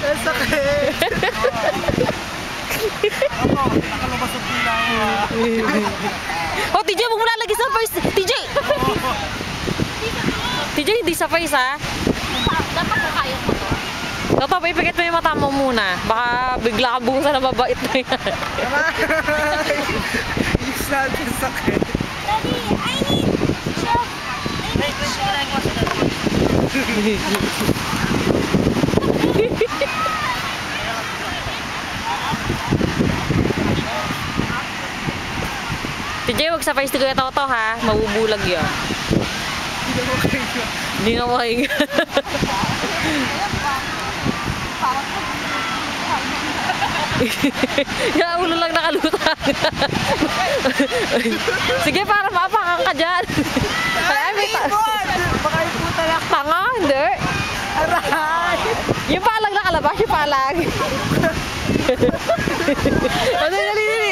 Ang sakit. Nakalabas ang pila niya. Oh, TJ, huwag mo lalagay sa face. TJ! TJ, hindi sa face, ha? Dapat kaya mo to. Toto, ipikit mo yung mata mo muna. Baka bigla ka buhusan na mabait na yan. Isa, ang sakit. Daddy, I need shove. I need TJ, huwag sa face ni Kuya Toto, ha? Mabubulag yun. Hindi na makahinga. Yung ulo lang nakalutang. Sige, para maapakan ka dyan. Ay, may Baka iputa lang. tanga, hindi. Aray! Yung palag nakalabas, yung palag. Ano, dali, dali.